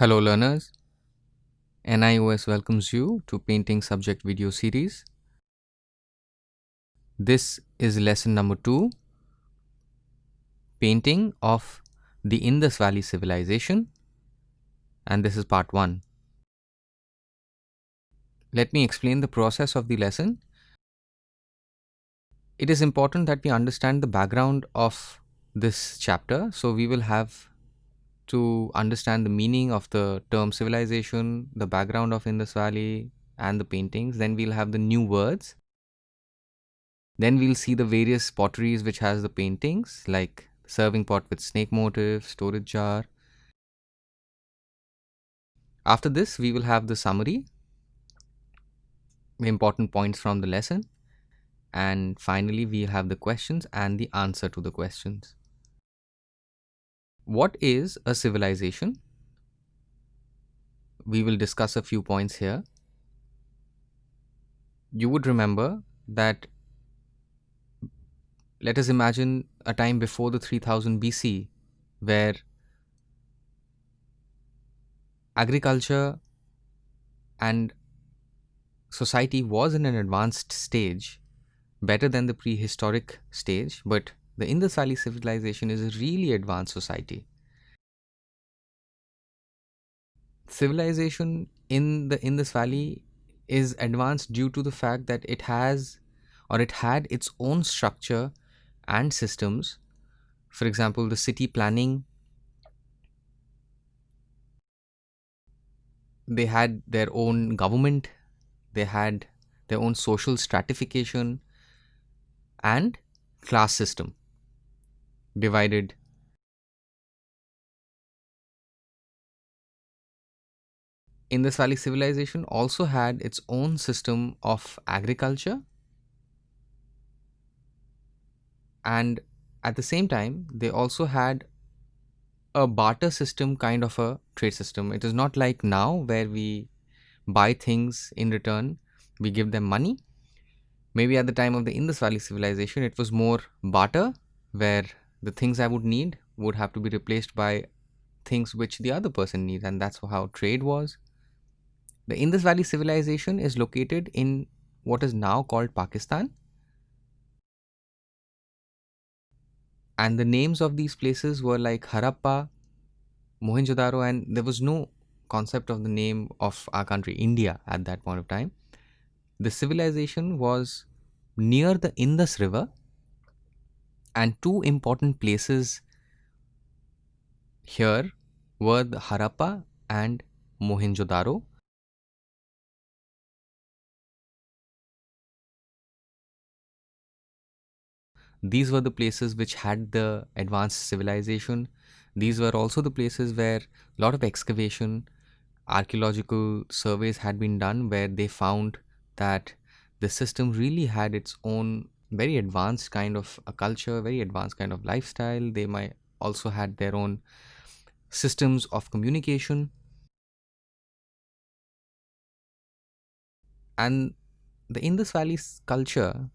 Hello learners, NIOS welcomes you to Painting Subject Video Series. This is lesson number 2, Painting of the Indus Valley Civilization, and this is part 1. Let me explain the process of the lesson. It is important that we understand the background of this chapter, so we will have to understand the meaning of the term civilization, the background of Indus Valley, and the paintings. Then we'll have the new words. Then we'll see the various potteries which has the paintings like serving pot with snake motif, storage jar. After this, we will have the summary, important points from the lesson, and finally we'll have the questions and the answer to the questions. What is a civilization? We will discuss a few points here. You would remember that let us imagine a time before the 3000 BC where agriculture and society was in an advanced stage, better than the prehistoric stage, but the Indus Valley civilization is a really advanced society. Civilization in the Indus Valley is advanced due to the fact that it has or it had its own structure and systems. For example, the city planning, they had their own government, they had their own social stratification and class system divided. Indus Valley civilization also had its own system of agriculture, and at the same time they also had a barter system, kind of a trade system. It is not like now where we buy things in return, we give them money. Maybe at the time of the Indus Valley civilization it was more barter, where the things I would need would have to be replaced by things which the other person needs, and that's how trade was. The Indus Valley civilization is located in what is now called Pakistan, and the names of these places were like Harappa, Mohenjo-daro, and there was no concept of the name of our country, India, at that point of time. The civilization was near the Indus River, and two important places here were the Harappa and Mohenjo-daro. These were the places which had the advanced civilization. These were also the places where a lot of excavation, archaeological surveys had been done, where they found that the system really had its own very advanced kind of a culture, very advanced kind of lifestyle. They might also had their own systems of communication. And the Indus Valley's culture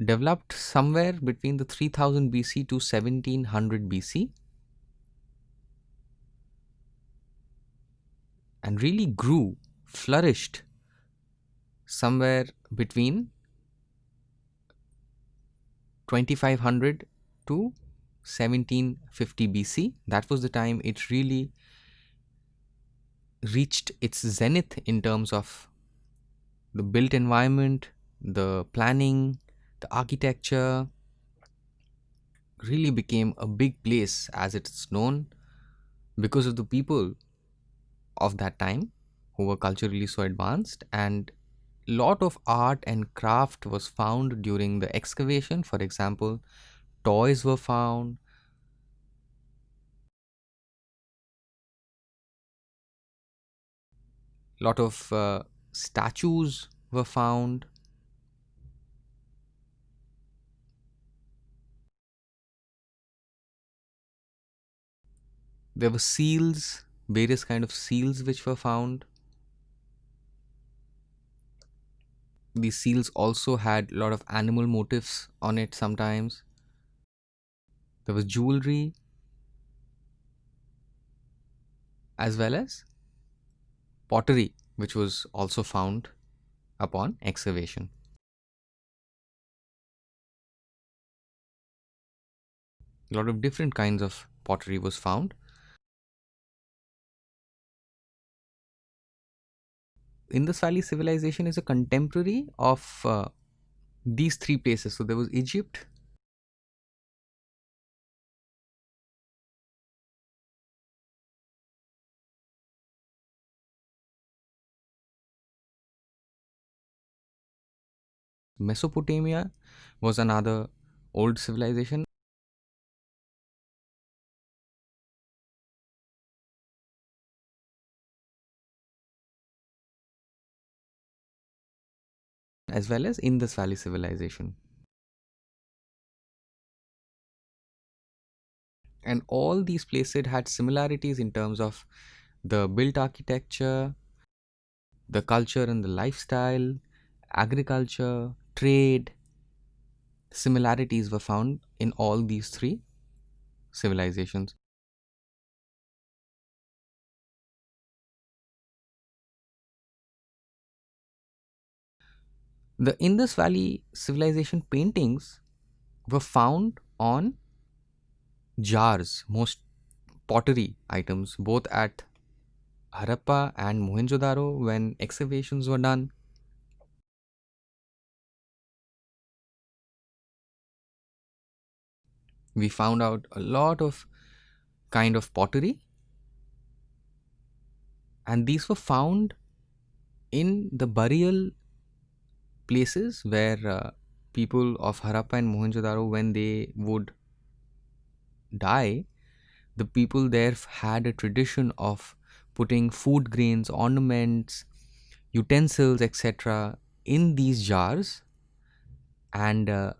developed somewhere between the 3000 BC to 1700 BC and really grew, flourished somewhere between 2500 to 1750 BC. That was the time it really reached its zenith in terms of the built environment, the planning, the architecture. Really became a big place as it's known because of the people of that time who were culturally so advanced, and lot of art and craft was found during the excavation. For example, toys were found, lot of statues were found. There were seals, various kind of seals which were found. These seals also had a lot of animal motifs on it sometimes. There was jewelry, as well as pottery, which was also found upon excavation. A lot of different kinds of pottery was found. Indus Valley civilization is a contemporary of these three places. So there was Egypt, Mesopotamia was another old civilization, as well as Indus Valley civilization. And all these places had similarities in terms of the built architecture, the culture and the lifestyle, agriculture, trade. Similarities were found in all these three civilizations. The Indus Valley civilization paintings were found on jars, most pottery items, both at Harappa and Mohenjo-daro when excavations were done. We found out a lot of kind of pottery, and these were found in the burial places where people of Harappa and Mohenjo-daro, when they would die, the people there had a tradition of putting food grains, ornaments, utensils, etc., in these jars, and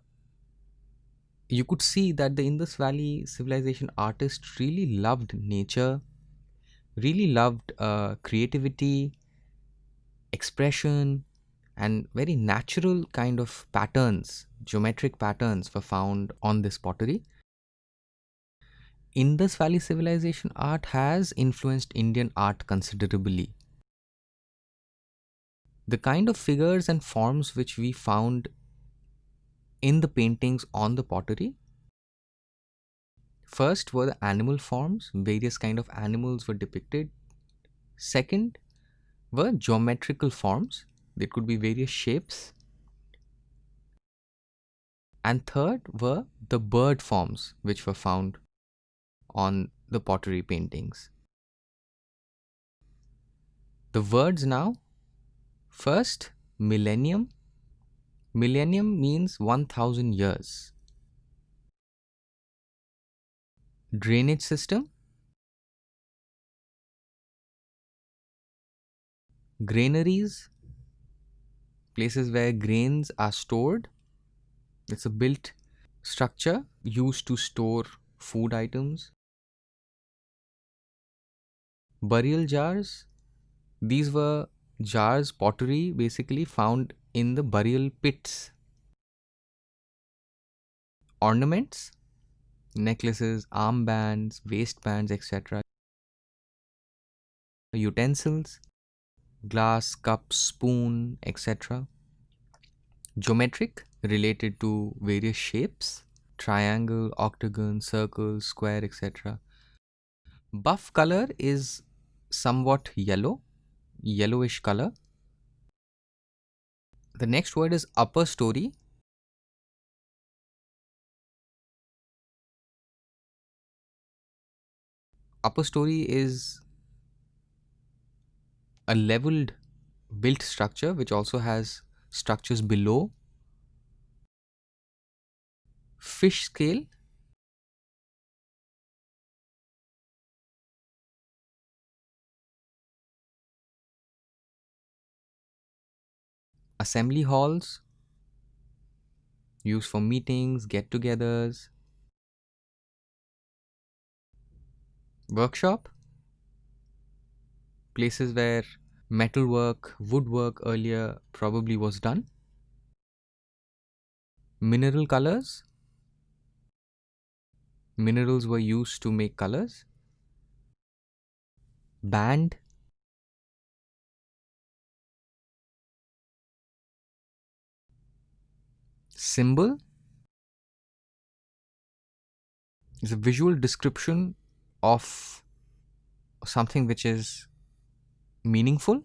you could see that the Indus Valley civilization artists really loved nature, really loved creativity, expression, and very natural kind of patterns, geometric patterns were found on this pottery. Indus Valley civilization art has influenced Indian art considerably. The kind of figures and forms which we found in the paintings on the pottery, first were the animal forms, various kind of animals were depicted. Second were geometrical forms, there could be various shapes. And third were the bird forms which were found on the pottery paintings. The words now, first, millennium. Millennium means 1000 years. Drainage system, granaries, places where grains are stored. It's a built structure used to store food items. Burial jars, these were jars, pottery basically found in the burial pits. Ornaments, necklaces, armbands, waistbands, etc. Utensils, glass, cup, spoon, etc. Geometric, related to various shapes, triangle, octagon, circle, square, etc. Buff color is somewhat yellow, yellowish color. The next word is upper story. Upper story is a leveled built structure which also has structures below. Fish scale, assembly halls used for meetings, get togethers, workshop, places where metalwork, woodwork earlier probably was done. Mineral colors, minerals were used to make colors. Band, symbol is a visual description of something which is meaningful.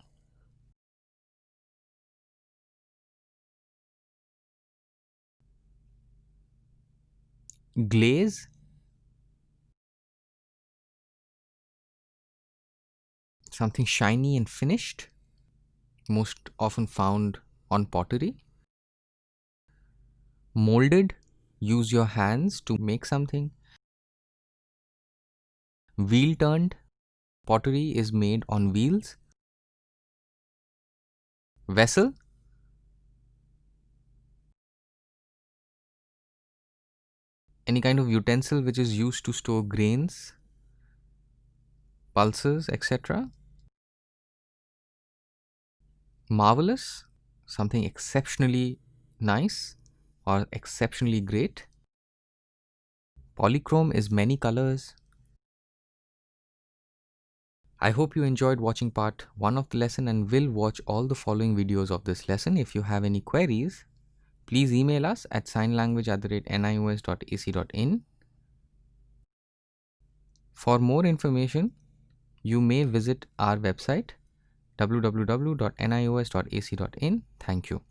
Glaze, something shiny and finished, most often found on pottery. Molded, use your hands to make something. Wheel turned, pottery is made on wheels. Vessel, any kind of utensil which is used to store grains, pulses, etc. Marvelous, something exceptionally nice or exceptionally great. Polychrome is many colors. I hope you enjoyed watching part 1 of the lesson and will watch all the following videos of this lesson. If you have any queries, please email us at signlanguage@nios.ac.in. For more information, you may visit our website www.nios.ac.in. Thank you.